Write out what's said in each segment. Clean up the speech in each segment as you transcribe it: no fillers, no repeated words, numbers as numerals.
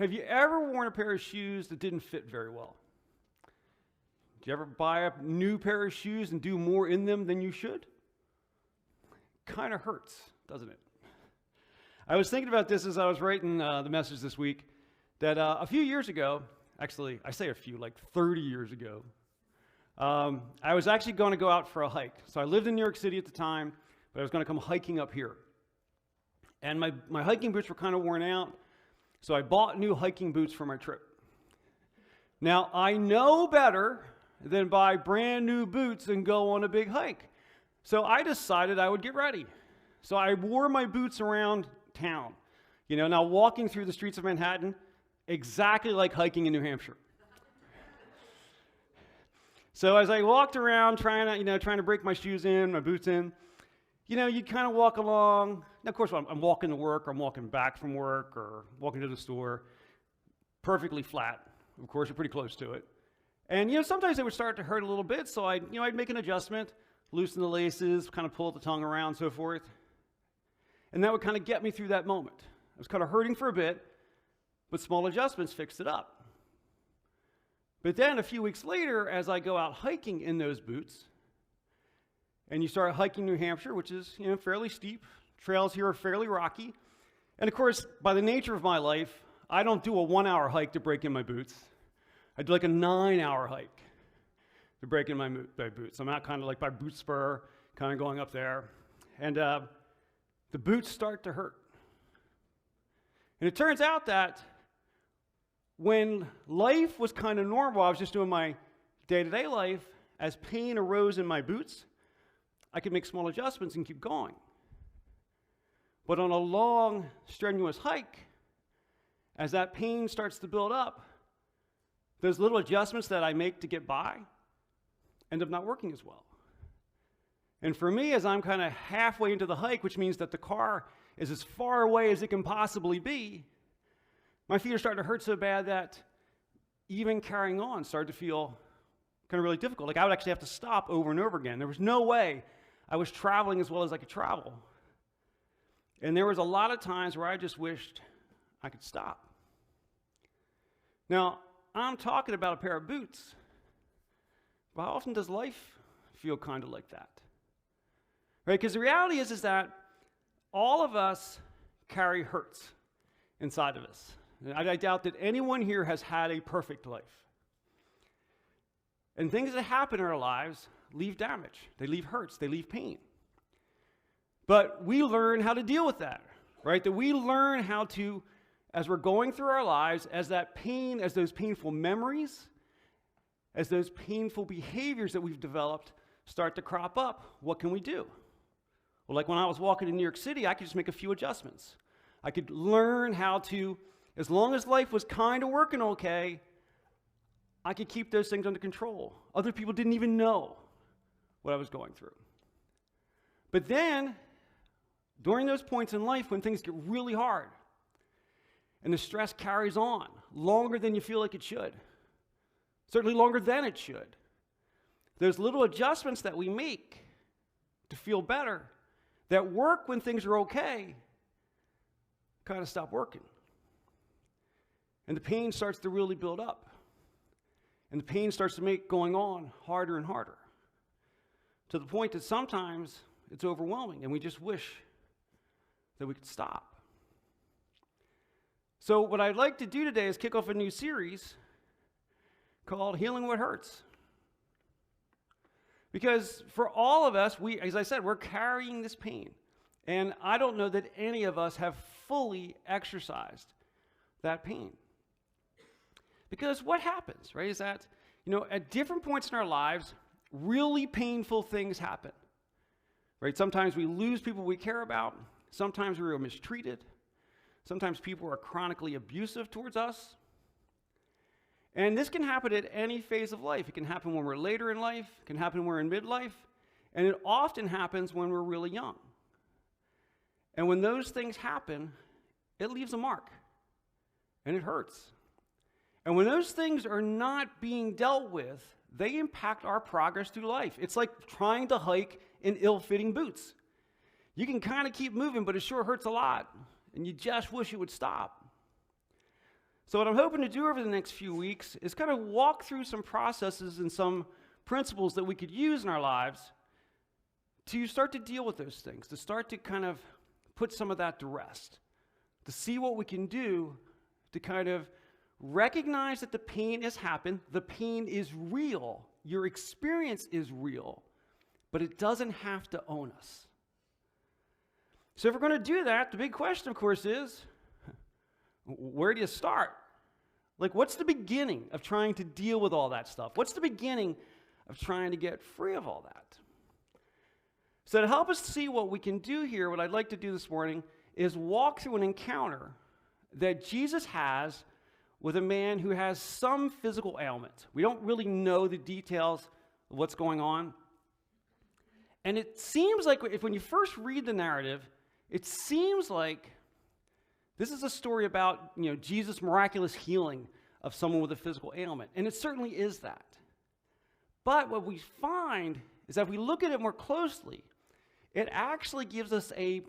Have you ever worn a pair of shoes that didn't fit very well? Did you ever buy a new pair of shoes and do more in them than you should? Kind of hurts, doesn't it? I was thinking about this as I was writing the message this week, that a few years ago, actually, I say a few, like 30 years ago, I was actually going to go out for a hike. So I lived in New York City at the time, but I was going to come hiking up here. And my hiking boots were kind of worn out, so I bought new hiking boots for my trip. Now, I know better than buy brand new boots and go on a big hike. So I decided I would get ready. So I wore my boots around town. You know, now walking through the streets of Manhattan, exactly like hiking in New Hampshire. So as I walked around trying to break my shoes in, my boots in, you'd kind of walk along. Now, of course, I'm walking to work, or I'm walking back from work, or walking to the store, perfectly flat. Of course, you're pretty close to it. And, sometimes it would start to hurt a little bit, so I'd make an adjustment, loosen the laces, kind of pull the tongue around, so forth. And that would kind of get me through that moment. I was kind of hurting for a bit, but small adjustments fixed it up. But then a few weeks later, as I go out hiking in those boots, and you start hiking New Hampshire, which is, fairly steep. Trails here are fairly rocky. And of course, by the nature of my life, I don't do a 1-hour hike to break in my boots. I do like a 9-hour hike to break in my boots. I'm out kind of like by Boot Spur, kind of going up there. And the boots start to hurt. And it turns out that when life was kind of normal, I was just doing my day-to-day life, as pain arose in my boots, I could make small adjustments and keep going. But on a long, strenuous hike, as that pain starts to build up, those little adjustments that I make to get by end up not working as well. And for me, as I'm kind of halfway into the hike, which means that the car is as far away as it can possibly be, my feet are starting to hurt so bad that even carrying on started to feel kind of really difficult. Like I would actually have to stop over and over again. There was no way I was traveling as well as I could travel. And there was a lot of times where I just wished I could stop. Now, I'm talking about a pair of boots, but how often does life feel kind of like that? Right? Because the reality is that all of us carry hurts inside of us. I doubt that anyone here has had a perfect life. And things that happen in our lives leave damage. They leave hurts. They leave pain. But we learn how to deal with that, right? That we learn how to, as we're going through our lives, as that pain, as those painful memories, as those painful behaviors that we've developed start to crop up, what can we do? Well, like when I was walking in New York City, I could just make a few adjustments. I could learn how to, as long as life was kind of working okay, I could keep those things under control. Other people didn't even know what I was going through. But then, during those points in life when things get really hard, and the stress carries on longer than you feel like it should, certainly longer than it should, those little adjustments that we make to feel better, that work when things are okay, kind of stop working. And the pain starts to really build up. And the pain starts to make going on harder and harder, to the point that sometimes it's overwhelming and we just wish that we could stop. So what I'd like to do today is kick off a new series called Healing What Hurts. Because for all of us, as I said, we're carrying this pain. And I don't know that any of us have fully exercised that pain. Because what happens, right, is that, at different points in our lives, really painful things happen, right? Sometimes we lose people we care about. Sometimes we are mistreated. Sometimes people are chronically abusive towards us. And this can happen at any phase of life. It can happen when we're later in life. It can happen when we're in midlife. And it often happens when we're really young. And when those things happen, it leaves a mark. And it hurts. And when those things are not being dealt with, they impact our progress through life. It's like trying to hike in ill-fitting boots. You can kind of keep moving, but it sure hurts a lot. And you just wish it would stop. So what I'm hoping to do over the next few weeks is kind of walk through some processes and some principles that we could use in our lives to start to deal with those things, to start to kind of put some of that to rest, to see what we can do to kind of recognize that the pain has happened, the pain is real, your experience is real, but it doesn't have to own us. So if we're going to do that, the big question, of course, is, where do you start? Like, what's the beginning of trying to deal with all that stuff? What's the beginning of trying to get free of all that? So to help us see what we can do here, what I'd like to do this morning is walk through an encounter that Jesus has with a man who has some physical ailment. We don't really know the details of what's going on. And it seems like when you first read the narrative, it seems like this is a story about, Jesus' miraculous healing of someone with a physical ailment. And it certainly is that. But what we find is that if we look at it more closely, it actually gives us a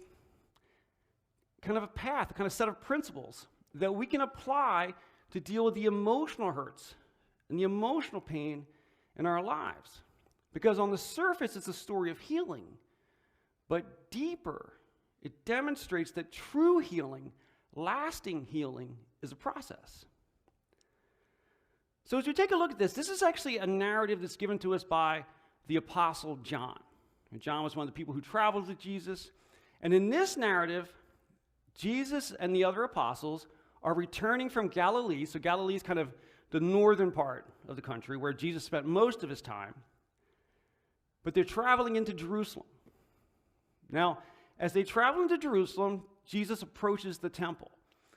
kind of a path, a kind of set of principles that we can apply to deal with the emotional hurts and the emotional pain in our lives. Because on the surface, it's a story of healing. But deeper, it demonstrates that true healing, lasting healing, is a process. So as we take a look at this is actually a narrative that's given to us by the Apostle John. And John was one of the people who traveled with Jesus. And in this narrative, Jesus and the other apostles are returning from Galilee. So Galilee is kind of the northern part of the country where Jesus spent most of his time. But they're traveling into Jerusalem. Now, as they travel into Jerusalem, Jesus approaches the temple.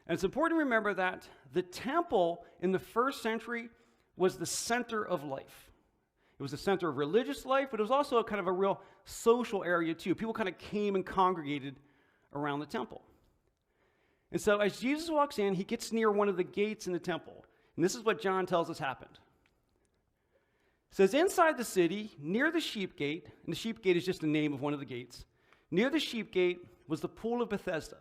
And it's important to remember that the temple in the first century was the center of life. It was the center of religious life, but it was also kind of a real social area too. People kind of came and congregated around the temple. And so as Jesus walks in, he gets near one of the gates in the temple. And this is what John tells us happened. It says, inside the city, near the sheep gate, and the sheep gate is just the name of one of the gates, near the sheep gate was the pool of Bethesda,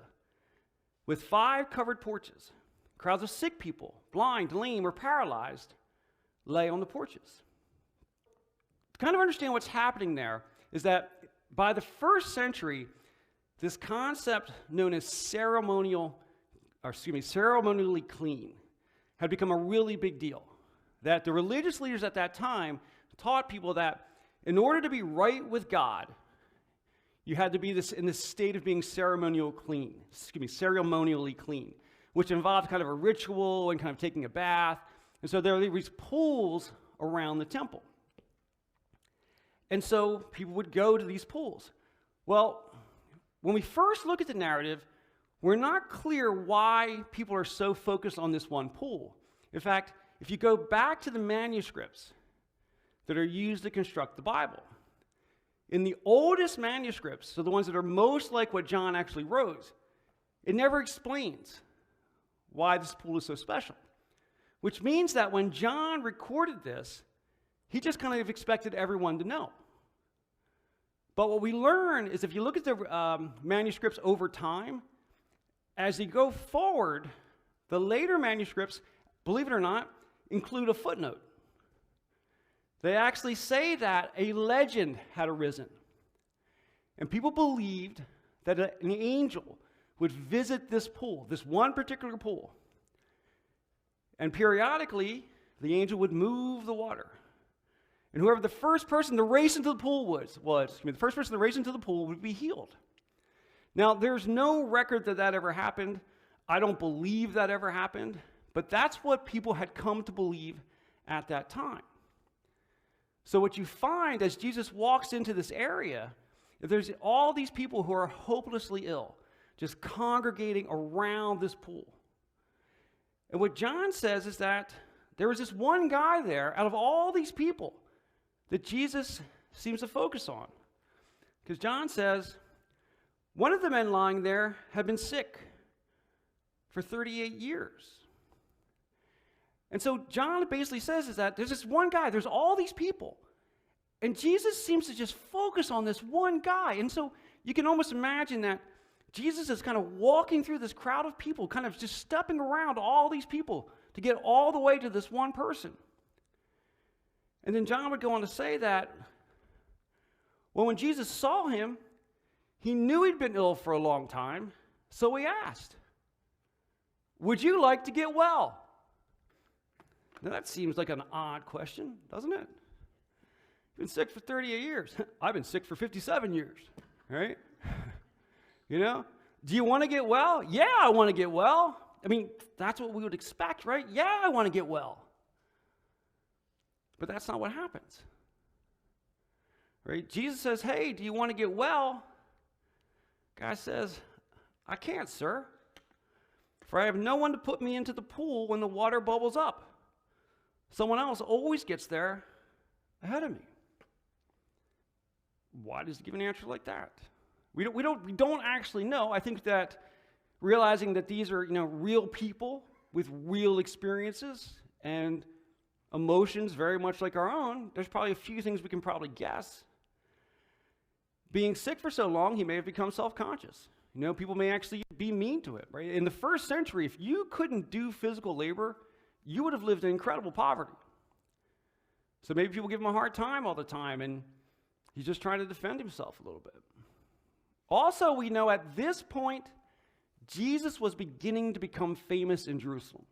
with 5 covered porches. Crowds of sick people, blind, lame, or paralyzed, lay on the porches. To kind of understand what's happening there is that by the first century, this concept known as ceremonially clean had become a really big deal. That the religious leaders at that time taught people that in order to be right with God, you had to be in this state of being ceremonially clean, which involved kind of a ritual and kind of taking a bath. And so there were these pools around the temple. And so people would go to these pools. Well, when we first look at the narrative, we're not clear why people are so focused on this one pool. In fact, if you go back to the manuscripts that are used to construct the Bible, in the oldest manuscripts, so the ones that are most like what John actually wrote, it never explains why this pool is so special. Which means that when John recorded this, he just kind of expected everyone to know. But what we learn is if you look at the manuscripts over time, as you go forward, the later manuscripts, believe it or not, include a footnote. They actually say that a legend had arisen. And people believed that an angel would visit this pool, this one particular pool. And periodically, the angel would move the water. And whoever the first person to race into the pool the first person to race into the pool would be healed. Now, there's no record that ever happened. I don't believe that ever happened. But that's what people had come to believe at that time. So what you find as Jesus walks into this area, there's all these people who are hopelessly ill, just congregating around this pool. And what John says is that there was this one guy there out of all these people that Jesus seems to focus on. Because John says, one of the men lying there had been sick for 38 years. And so John basically says is that there's this one guy, there's all these people. And Jesus seems to just focus on this one guy. And so you can almost imagine that Jesus is kind of walking through this crowd of people, kind of just stepping around all these people to get all the way to this one person. And then John would go on to say that, well, when Jesus saw him, he knew he'd been ill for a long time, so he asked, "Would you like to get well?" Now that seems like an odd question, doesn't it? You've been sick for 38 years. I've been sick for 57 years, right? You know, do you want to get well? Yeah, I want to get well. I mean, that's what we would expect, right? Yeah, I want to get well. But that's not what happens, right? Jesus says, "Hey, do you want to get well?" Guy says, "I can't, sir, for I have no one to put me into the pool when the water bubbles up. Someone else always gets there ahead of me." Why does he give an answer like that? We don't actually know. I think that realizing that these are, real people with real experiences and emotions very much like our own, there's probably a few things we can probably guess. Being sick for so long, he may have become self-conscious. People may actually be mean to him, right? In the first century, if you couldn't do physical labor, you would have lived in incredible poverty. So maybe people give him a hard time all the time, and he's just trying to defend himself a little bit. Also, we know at this point, Jesus was beginning to become famous in Jerusalem.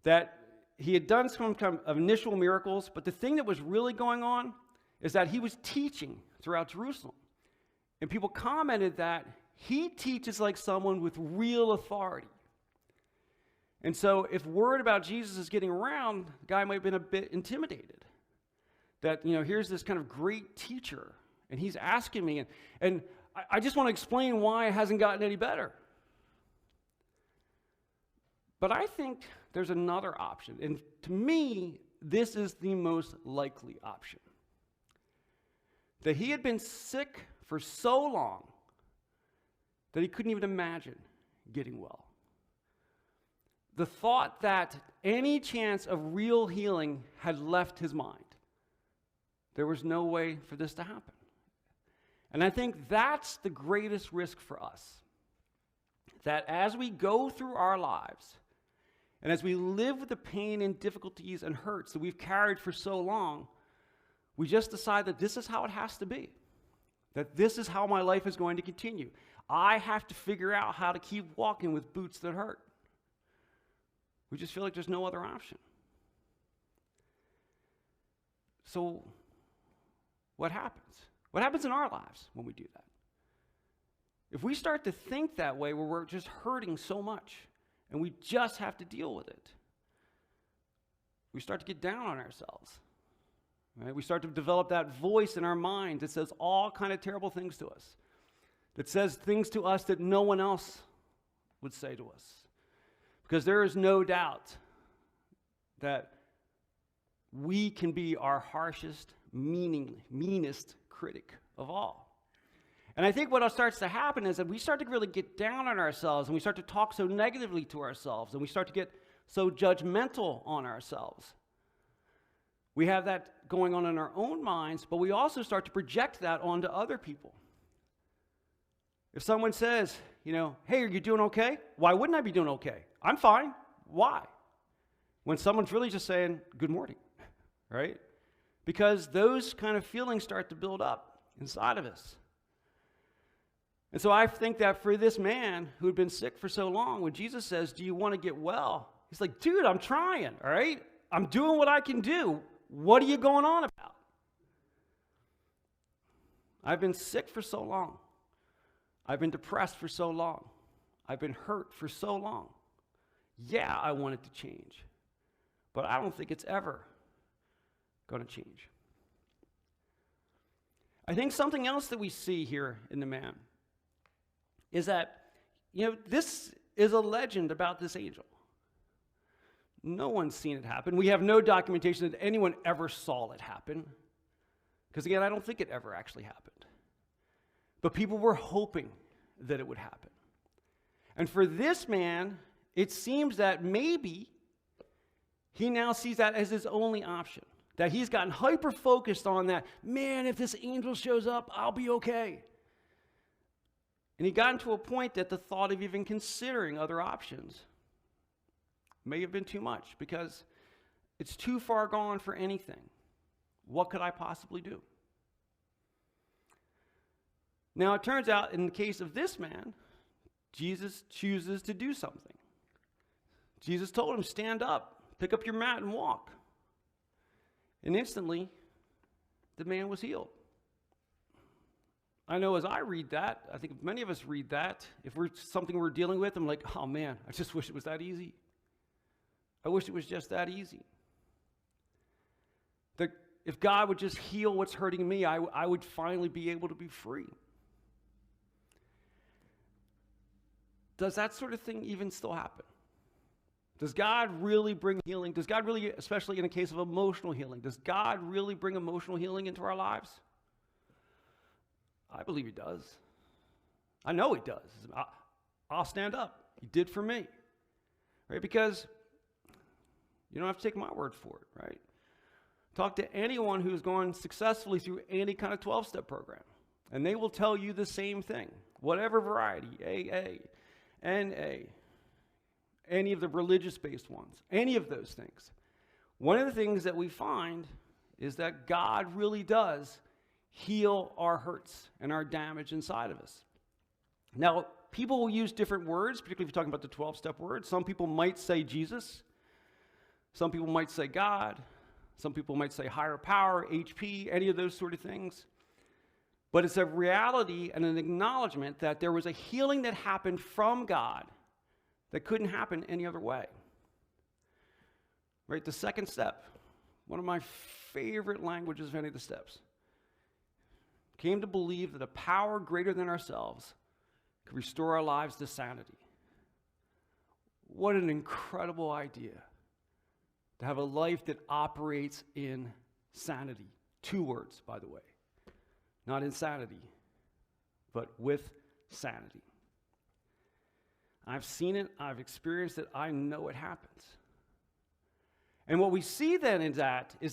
That he had done some kind of initial miracles, but the thing that was really going on is that he was teaching throughout Jerusalem. And people commented that he teaches like someone with real authority. And so if word about Jesus is getting around, the guy might have been a bit intimidated. That, here's this kind of great teacher, and he's asking me, and I just want to explain why it hasn't gotten any better. But I think there's another option, and to me, this is the most likely option. That he had been sick for so long that he couldn't even imagine getting well. The thought that any chance of real healing had left his mind. There was no way for this to happen. And I think that's the greatest risk for us. That as we go through our lives, and as we live with the pain and difficulties and hurts that we've carried for so long, we just decide that this is how it has to be. That this is how my life is going to continue. I have to figure out how to keep walking with boots that hurt. We just feel like there's no other option. So, what happens? What happens in our lives when we do that? If we start to think that way, where we're just hurting so much, and we just have to deal with it, we start to get down on ourselves. Right? We start to develop that voice in our mind that says all kind of terrible things to us, that says things to us that no one else would say to us. Because there is no doubt that we can be our harshest, meanest critic of all. And I think what starts to happen is that we start to really get down on ourselves, and we start to talk so negatively to ourselves, and we start to get so judgmental on ourselves. We have that going on in our own minds, but we also start to project that onto other people. If someone says, "Hey, are you doing okay?" Why wouldn't I be doing okay? I'm fine. Why? When someone's really just saying, "Good morning," right? Because those kind of feelings start to build up inside of us. And so I think that for this man who had been sick for so long, when Jesus says, "Do you want to get well?" He's like, "Dude, I'm trying, all right? I'm doing what I can do. What are you going on about? I've been sick for so long. I've been depressed for so long. I've been hurt for so long. Yeah, I want it to change. But I don't think it's ever going to change." I think something else that we see here in the man is that, this is a legend about this angel. No one's seen it happen. We have no documentation that anyone ever saw it happen. Because again, I don't think it ever actually happened. But people were hoping that it would happen. And for this man, it seems that maybe he now sees that as his only option. That he's gotten hyper-focused on that. Man, if this angel shows up, I'll be okay. And he got into a point that the thought of even considering other options may have been too much, because it's too far gone for anything. What could I possibly do? Now, it turns out in the case of this man, Jesus chooses to do something. Jesus told him, stand up, pick up your mat and walk. And instantly, the man was healed. I know as I read that, I think many of us read that, if something we're dealing with, I'm like, oh man, I just wish it was that easy. I wish it was just that easy. That if God would just heal what's hurting me, I would finally be able to be free. Does that sort of thing even still happen? Does God really bring healing? Does God really, especially in the case of emotional healing, does God really bring emotional healing into our lives? I believe he does. I know he does. I'll stand up. He did for me. Right? Because you don't have to take my word for it, right? Talk to anyone who's gone successfully through any kind of 12-step program, and they will tell you the same thing. Whatever variety, AA, NA, any of the religious-based ones, any of those things. One of the things that we find is that God really does heal our hurts and our damage inside of us. Now, people will use different words, particularly if you're talking about the 12-step word. Some people might say Jesus. Some people might say God. Some people might say higher power, HP, any of those sort of things. But it's a reality and an acknowledgement that there was a healing that happened from God that couldn't happen any other way. Right? The second step, one of my favorite languages of any of the steps, came to believe that a power greater than ourselves could restore our lives to sanity. What an incredible idea, to have a life that operates in sanity. 2 words, by the way. Not insanity, but with sanity. I've seen it, I've experienced it, I know it happens. And what we see then is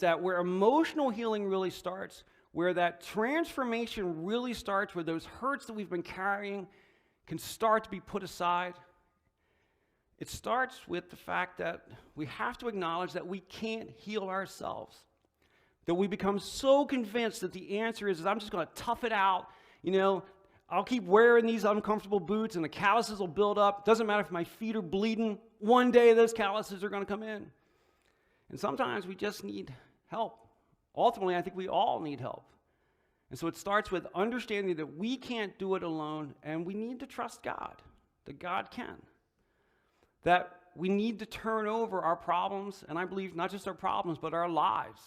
that where emotional healing really starts, where that transformation really starts, where those hurts that we've been carrying can start to be put aside, it starts with the fact that we have to acknowledge that we can't heal ourselves. That we become so convinced that the answer is I'm just going to tough it out. You know, I'll keep wearing these uncomfortable boots and the calluses will build up. Doesn't matter if my feet are bleeding. One day those calluses are going to come in. And sometimes we just need help. Ultimately, I think we all need help. And so it starts with understanding that we can't do it alone, and we need to trust God, that God can. That we need to turn over our problems, and I believe not just our problems, but our lives,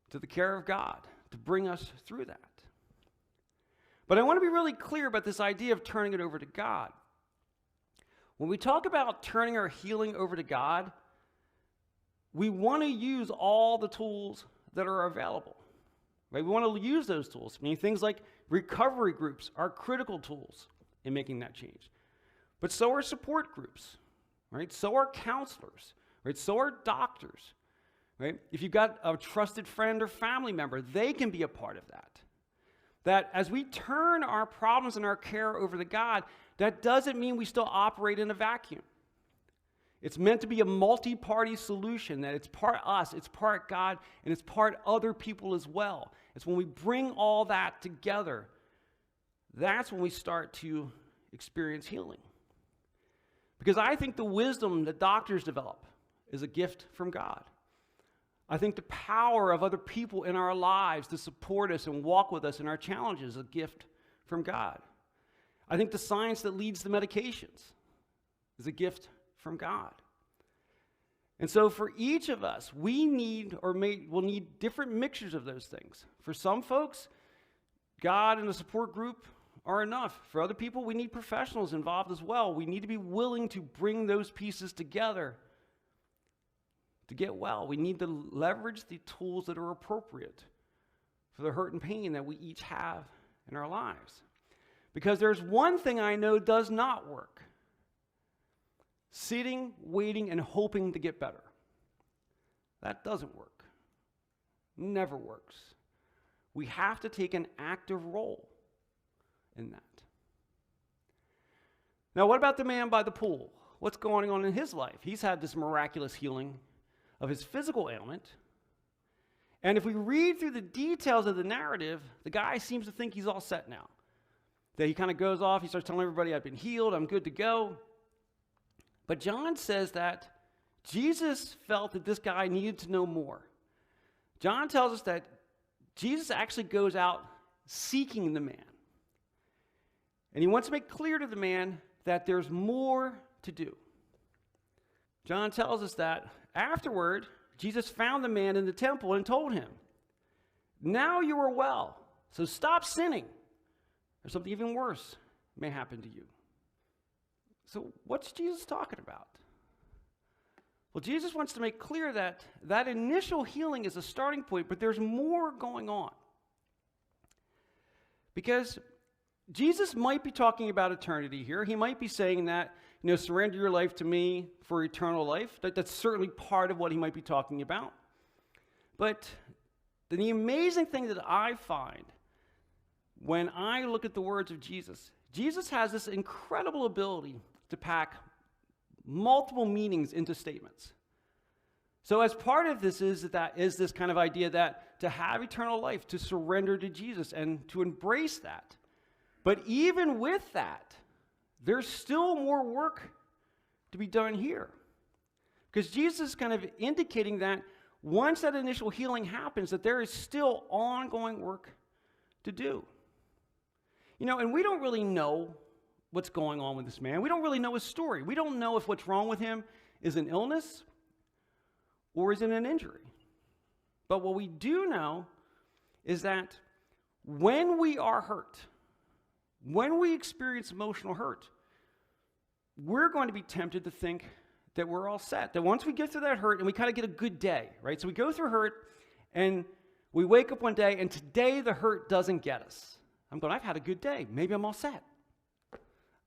to the care of God, to bring us through that. But I want to be really clear about this idea of turning it over to God. When we talk about turning our healing over to God, we want to use all the tools that are available. Right? We want to use those tools. I mean, things like recovery groups are critical tools in making that change. But so are support groups, right? So are counselors, right? So are doctors, right? If you've got a trusted friend or family member, they can be a part of that. That as we turn our problems and our care over to God, that doesn't mean we still operate in a vacuum. It's meant to be a multi-party solution, that it's part us, it's part God, and it's part other people as well. It's when we bring all that together, that's when we start to experience healing. Because I think the wisdom that doctors develop is a gift from God. I think the power of other people in our lives to support us and walk with us in our challenges is a gift from God. I think the science that leads to medications is a gift from God. And so for each of us, we need or will need different mixtures of those things. For some folks, God and a support group are enough. For other people, we need professionals involved as well. We need to be willing to bring those pieces together to get well. We need to leverage the tools that are appropriate for the hurt and pain that we each have in our lives. Because there's one thing I know does not work. Sitting, waiting, and hoping to get better. That doesn't work. Never works. We have to take an active role in that. Now, what about the man by the pool? What's going on in his life? He's had this miraculous healing of his physical ailment. And if we read through the details of the narrative, the guy seems to think he's all set now. That he kind of goes off, he starts telling everybody, I've been healed, I'm good to go. But John says that Jesus felt that this guy needed to know more. John tells us that Jesus actually goes out seeking the man. And he wants to make clear to the man that there's more to do. John tells us that afterward, Jesus found the man in the temple and told him, now you are well, so stop sinning, or something even worse may happen to you. So what's Jesus talking about? Well, Jesus wants to make clear that that initial healing is a starting point, but there's more going on. Because Jesus might be talking about eternity here. He might be saying that, surrender your life to me for eternal life. That's certainly part of what he might be talking about. But the amazing thing that I find when I look at the words of Jesus, Jesus has this incredible ability to pack multiple meanings into statements. So as part of this is this kind of idea that to have eternal life, to surrender to Jesus and to embrace that. But even with that, there's still more work to be done here. Because Jesus is kind of indicating that once that initial healing happens, that there is still ongoing work to do. And we don't really know what's going on with this man. We don't really know his story. We don't know if what's wrong with him is an illness or is it an injury. But what we do know is that when we are hurt, when we experience emotional hurt, we're going to be tempted to think that we're all set. That once we get through that hurt and we kind of get a good day, right? So we go through hurt and we wake up one day and today the hurt doesn't get us. I've had a good day. Maybe I'm all set.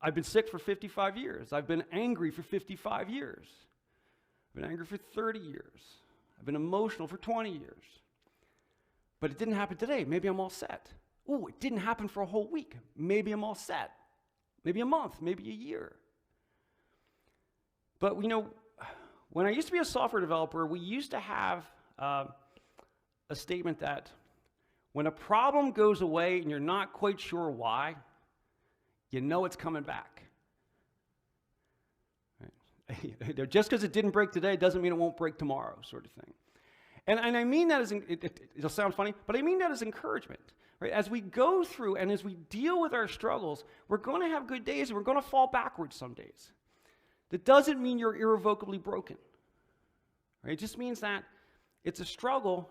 I've been sick for 55 years. I've been angry for 55 years. I've been angry for 30 years. I've been emotional for 20 years. But it didn't happen today. Maybe I'm all set. Oh, it didn't happen for a whole week. Maybe I'm all set. Maybe a month, maybe a year. But, when I used to be a software developer, we used to have a statement that when a problem goes away and you're not quite sure why, you know it's coming back. Right? Just because it didn't break today doesn't mean it won't break tomorrow, sort of thing. And I mean that as, it'll sound funny, but I mean that as encouragement. Right? As we go through and as we deal with our struggles, we're going to have good days and we're going to fall backwards some days. That doesn't mean you're irrevocably broken. Right? It just means that it's a struggle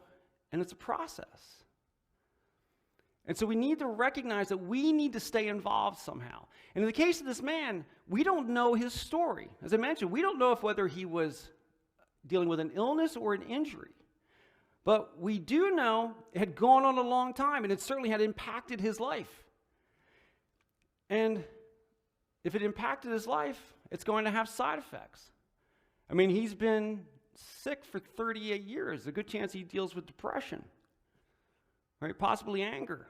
and it's a process. And so we need to recognize that we need to stay involved somehow. And in the case of this man, we don't know his story. As I mentioned, we don't know whether he was dealing with an illness or an injury. But we do know it had gone on a long time, and it certainly had impacted his life. And if it impacted his life, it's going to have side effects. He's been sick for 38 years. There's a good chance he deals with depression, right? Possibly anger,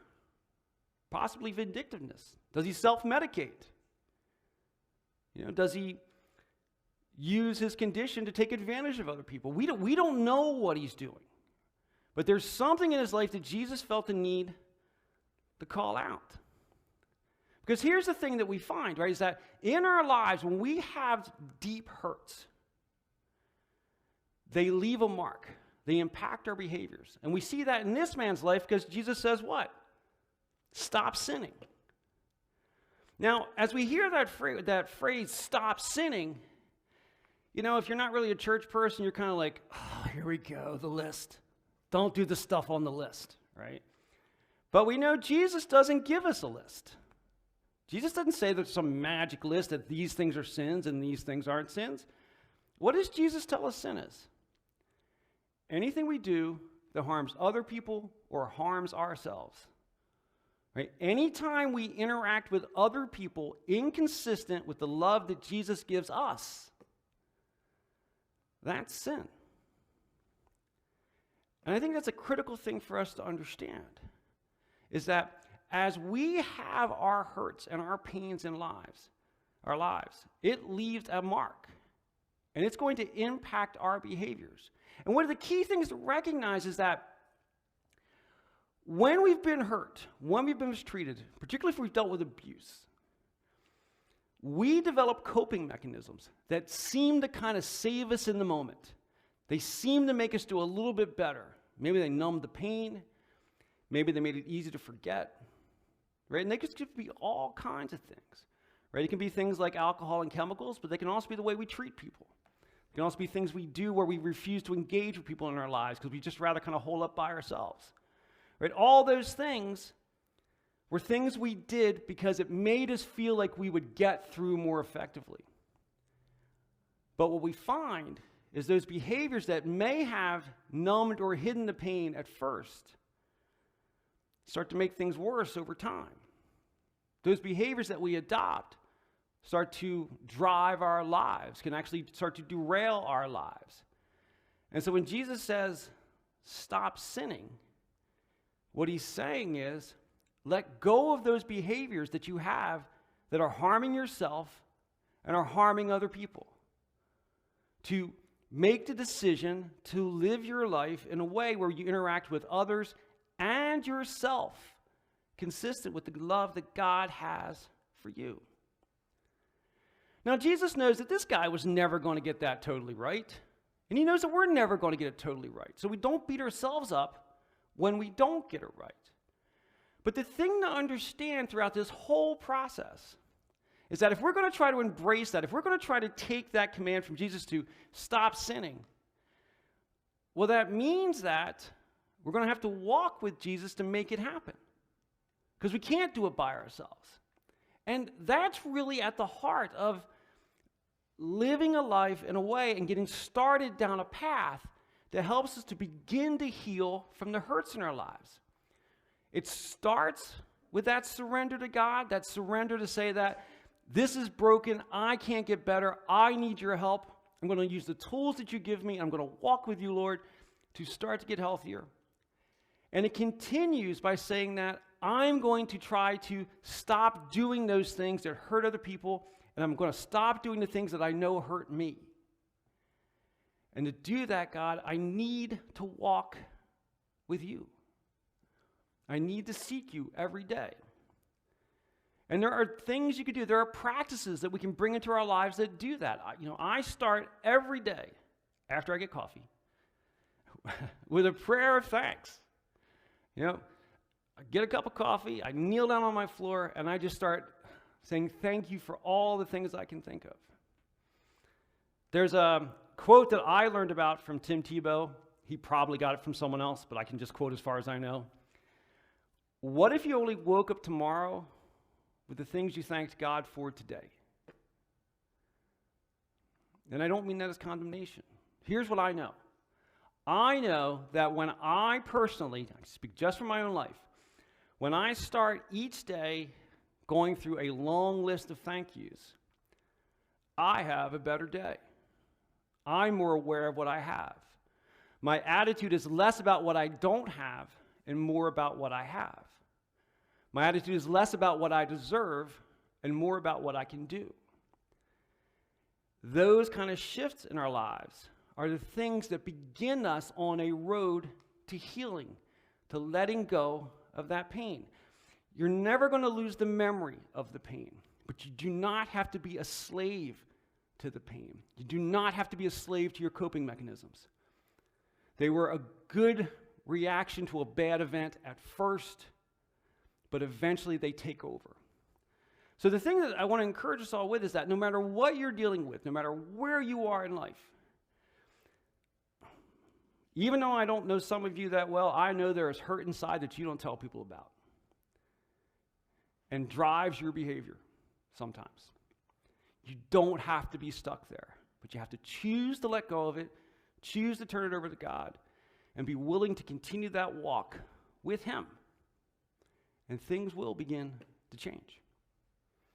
possibly vindictiveness. Does he self-medicate? Does he use his condition to take advantage of other people? We don't know what he's doing. But there's something in his life that Jesus felt the need to call out. Because here's the thing that we find, right, is that in our lives, when we have deep hurts, they leave a mark. They impact our behaviors. And we see that in this man's life because Jesus says what? Stop sinning. Now, as we hear that phrase, stop sinning, if you're not really a church person, you're kind of like, oh, here we go, the list. Don't do the stuff on the list, right? But we know Jesus doesn't give us a list. Jesus doesn't say there's some magic list that these things are sins and these things aren't sins. What does Jesus tell us sin is? Anything we do that harms other people or harms ourselves. Right? Anytime we interact with other people inconsistent with the love that Jesus gives us, that's sin. And I think that's a critical thing for us to understand, is that as we have our hurts and our pains in lives, our lives. It leaves a mark, and it's going to impact our behaviors. And one of the key things to recognize is that when we've been hurt, when we've been mistreated, particularly if we've dealt with abuse, we develop coping mechanisms that seem to kind of save us in the moment. They seem to make us do a little bit better. Maybe they numbed the pain. Maybe they made it easy to forget. Right? And they could be all kinds of things. Right? It can be things like alcohol and chemicals, but they can also be the way we treat people. It can also be things we do where we refuse to engage with people in our lives because we just rather kind of hole up by ourselves. Right? All those things were things we did because it made us feel like we would get through more effectively. But what we find is those behaviors that may have numbed or hidden the pain at first start to make things worse over time. Those behaviors that we adopt start to drive our lives, can actually start to derail our lives. And so when Jesus says, stop sinning, what he's saying is, let go of those behaviors that you have that are harming yourself and are harming other people. To make the decision to live your life in a way where you interact with others and yourself consistent with the love that God has for you. Now, Jesus knows that this guy was never going to get that totally right. And he knows that we're never going to get it totally right. So we don't beat ourselves up when we don't get it right. But the thing to understand throughout this whole process is that if we're going to try to embrace that, if we're going to try to take that command from Jesus to stop sinning, well, that means that we're going to have to walk with Jesus to make it happen. Because we can't do it by ourselves. And that's really at the heart of living a life in a way and getting started down a path that helps us to begin to heal from the hurts in our lives. It starts with that surrender to God, that surrender to say that this is broken, I can't get better, I need your help. I'm going to use the tools that you give me, I'm going to walk with you, Lord, to start to get healthier. And it continues by saying that I'm going to try to stop doing those things that hurt other people, and I'm going to stop doing the things that I know hurt me. And to do that, God, I need to walk with you. I need to seek you every day. And there are things you can do. There are practices that we can bring into our lives that do that. I start every day after I get coffee with a prayer of thanks. I get a cup of coffee, I kneel down on my floor, and I just start saying thank you for all the things I can think of. There's a quote that I learned about from Tim Tebow. He probably got it from someone else, but I can just quote as far as I know. What if you only woke up tomorrow with the things you thanked God for today? And I don't mean that as condemnation. Here's what I know. I know that when I personally, I speak just from my own life, when I start each day going through a long list of thank yous, I have a better day. I'm more aware of what I have. My attitude is less about what I don't have and more about what I have. My attitude is less about what I deserve and more about what I can do. Those kind of shifts in our lives are the things that begin us on a road to healing, to letting go of that pain. You're never going to lose the memory of the pain, but you do not have to be a slave to the pain. You do not have to be a slave to your coping mechanisms. They were a good reaction to a bad event at first, but eventually they take over. So the thing that I want to encourage us all with is that no matter what you're dealing with, no matter where you are in life, even though I don't know some of you that well, I know there is hurt inside that you don't tell people about and drives your behavior sometimes. You don't have to be stuck there, but you have to choose to let go of it, choose to turn it over to God, and be willing to continue that walk with Him. And things will begin to change.